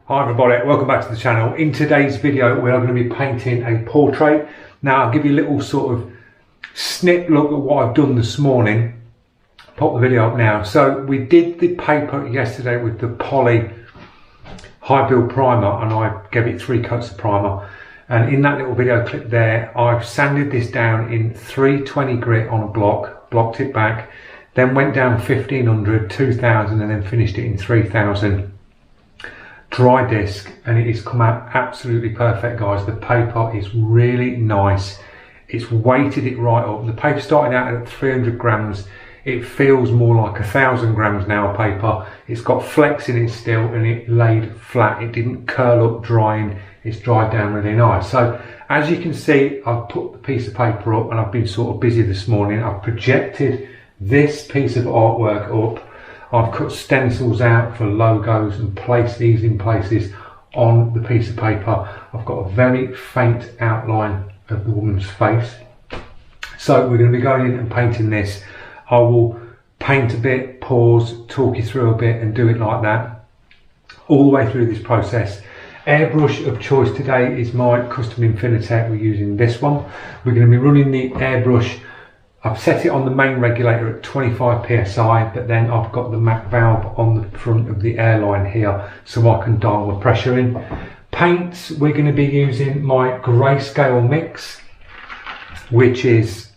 Hi everybody, welcome back to the channel. In today's video we are going to be painting a portrait. Now I'll give you a little sort of snip look at what I've done this morning. Pop the video up now. So we did the paper yesterday with the poly high build primer and I gave it 3 coats of primer, and in that little video clip there I've sanded this down in 320 grit on a block, blocked it back, then went down 1500, 2000 and then finished it in 3000 dry disc, and it has come out absolutely perfect, guys. The paper is really nice. It's weighted it right up. The paper starting out at 300 grams. It feels more like 1,000 grams now paper. It's got flex in it still, and it laid flat. It didn't curl up drying. It's dried down really nice. So as you can see, I've put the piece of paper up and I've been sort of busy this morning. I've projected this piece of artwork up. I've cut stencils out for logos and placed these in places on the piece of paper. I've got a very faint outline of the woman's face. So we're going to be going in and painting this. I will paint a bit, pause, talk you through a bit and do it like that all the way through this process. Airbrush of choice today is my custom Infinitec. We're using this one. We're going to be running the airbrush. I've set it on the main regulator at 25 psi, but then I've got the Mac valve on the front of the airline here so I can dial the pressure in. Paints, we're going to be using my grayscale mix, which is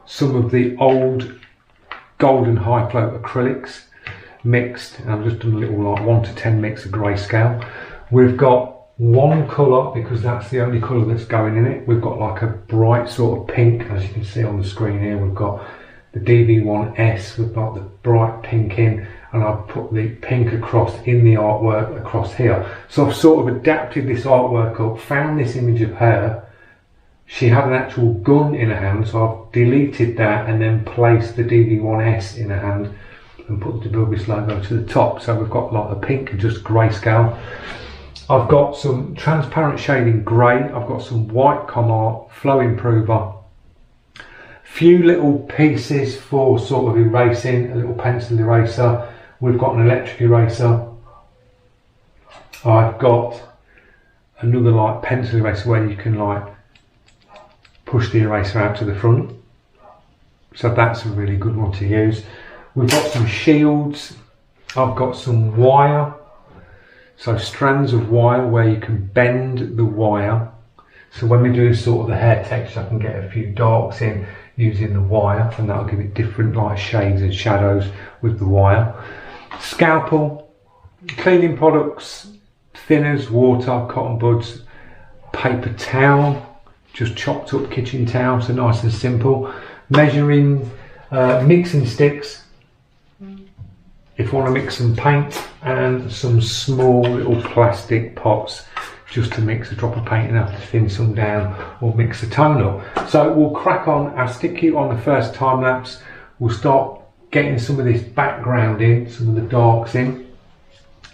some of the old golden high float acrylics mixed, and I've just done a little like 1 to 10 mix of grayscale. We've got one colour because that's the only colour that's going in it. We've got like a bright sort of pink, as you can see on the screen here. We've got the DB1S, we've got the bright pink in, and I've put the pink across in the artwork across here. So I've sort of adapted this artwork up, found this image of her. She had an actual gun in her hand, so I've deleted that and then placed the DB1S in her hand and put the Bilbis logo to the top. So we've got like the pink and just grayscale. I've got some transparent shading grey, I've got some white com art, flow improver, few little pieces for sort of erasing, a little pencil eraser. We've got an electric eraser. I've got another like pencil eraser where you can like push the eraser out to the front. So that's a really good one to use. We've got some shields. I've got some wire. So strands of wire where you can bend the wire. So when we do sort of the hair texture, I can get a few darks in using the wire, and that'll give it different light shades and shadows with the wire. Scalpel, cleaning products, thinners, water, cotton buds, paper towel, just chopped up kitchen towel, so nice and simple. Measuring, mixing sticks, if you want to mix some paint, and some small little plastic pots just to mix a drop of paint enough to thin some down or mix the tone up. So we'll crack on. I'll stick you on the first time lapse. We'll start getting some of this background in, some of the darks in,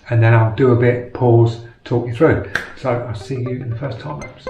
and then I'll do a bit, pause, talk you through. So I'll see you in the first time lapse.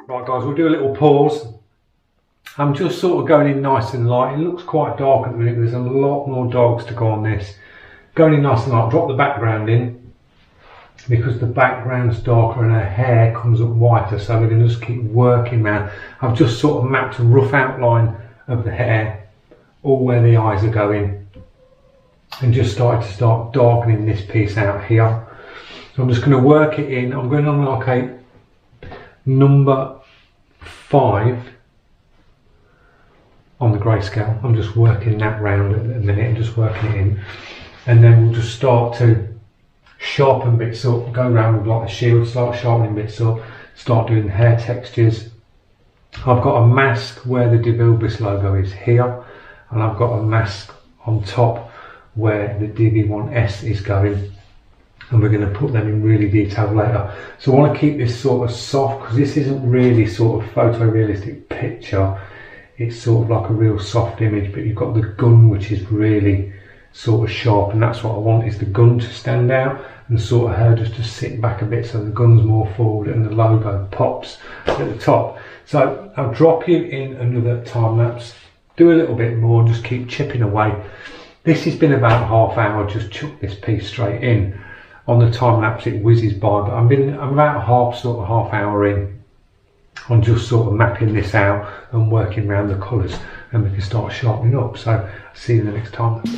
Right guys, we'll do a little pause I'm just sort of going in nice and light. It looks quite dark at the minute, but there's a lot more dogs to go on this. Going in nice and light, drop the background in, because the background's darker and her hair comes up whiter, so we're going to just keep working around. I've just sort of mapped a rough outline of the hair, all where the eyes are going, and just start darkening this piece out here. So I'm just going to work it in. I'm going on like a number 5 on the grayscale. I'm just working that round at the minute and just working it in, and then we'll just start to sharpen bits up, go around with like a shield, start sharpening bits up, start doing hair textures. I've got a mask where the DeVilbiss logo is here, and I've got a mask on top where the DV1S is going, and we're going to put them in really detail later. So I want to keep this sort of soft, because this isn't really sort of photorealistic picture, it's sort of like a real soft image, but you've got the gun which is really sort of sharp, and that's what I want, is the gun to stand out and sort of her just to sit back a bit so the gun's more forward and the logo pops at the top. So I'll drop you in another time lapse, do a little bit more, just keep chipping away. This has been about half hour, just chuck this piece straight in. On the time lapse it whizzes by, but I'm about half hour in on just sort of mapping this out and working around the colours, and we can start sharpening up. So I'll see you in the next time lapse.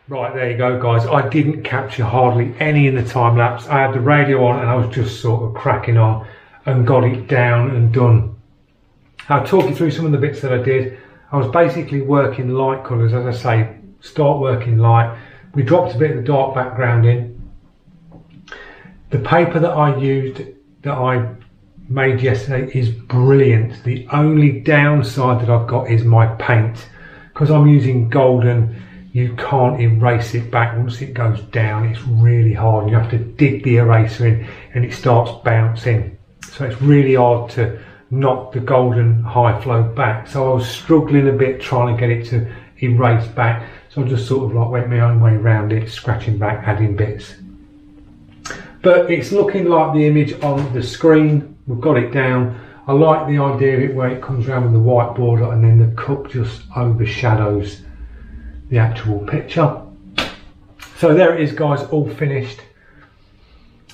Right, there you go guys. I didn't capture hardly any in the time lapse. I had the radio on and I was just sort of cracking on and got it down and done. I'll talk you through some of the bits that I did. I was basically working light colours, as I say, start working light. We dropped a bit of the dark background in. The paper that I used, that I made yesterday, is brilliant. The only downside that I've got is my paint. Because I'm using golden, you can't erase it back. Once it goes down, it's really hard. You have to dig the eraser in and it starts bouncing. So it's really hard to knocked the golden high flow back. So I was struggling a bit trying to get it to erase back. So I just sort of like went my own way around it, scratching back, adding bits. But it's looking like the image on the screen. We've got it down. I like the idea of it where it comes around with the white border and then the cup just overshadows the actual picture. So there it is, guys, all finished.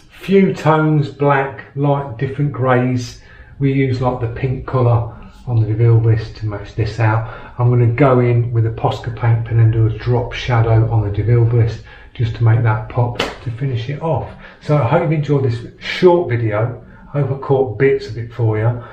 Few tones, black, light, different greys. We use like the pink colour on the DeVille list to match this out. I'm going to go in with a Posca paint pen and do a drop shadow on the DeVille list just to make that pop to finish it off. So I hope you enjoyed this short video. I hope I caught bits of it for you.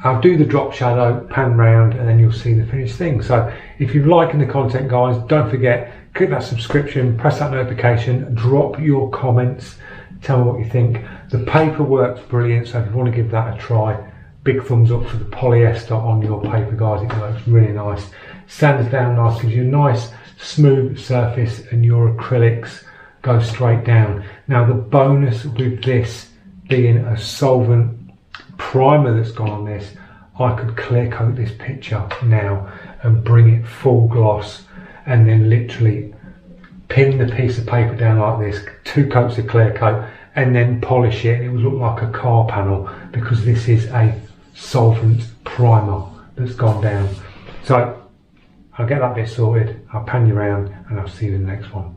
I'll do the drop shadow, pan round, and then you'll see the finished thing. So if you're liking the content, guys, don't forget, click that subscription, press that notification, drop your comments, tell me what you think. The paper works brilliant, so if you want to give that a try, big thumbs up for the polyester on your paper, guys. It works really nice. Sands down nice, gives you a nice smooth surface, and your acrylics go straight down. Now the bonus with this being a solvent primer that's gone on this, I could clear coat this picture now and bring it full gloss, and then literally pin the piece of paper down like this, 2 coats of clear coat, and then polish it. It would look like a car panel because this is a solvent primer that's gone down. So I'll get that bit sorted, I'll pan you around, and I'll see you in the next one.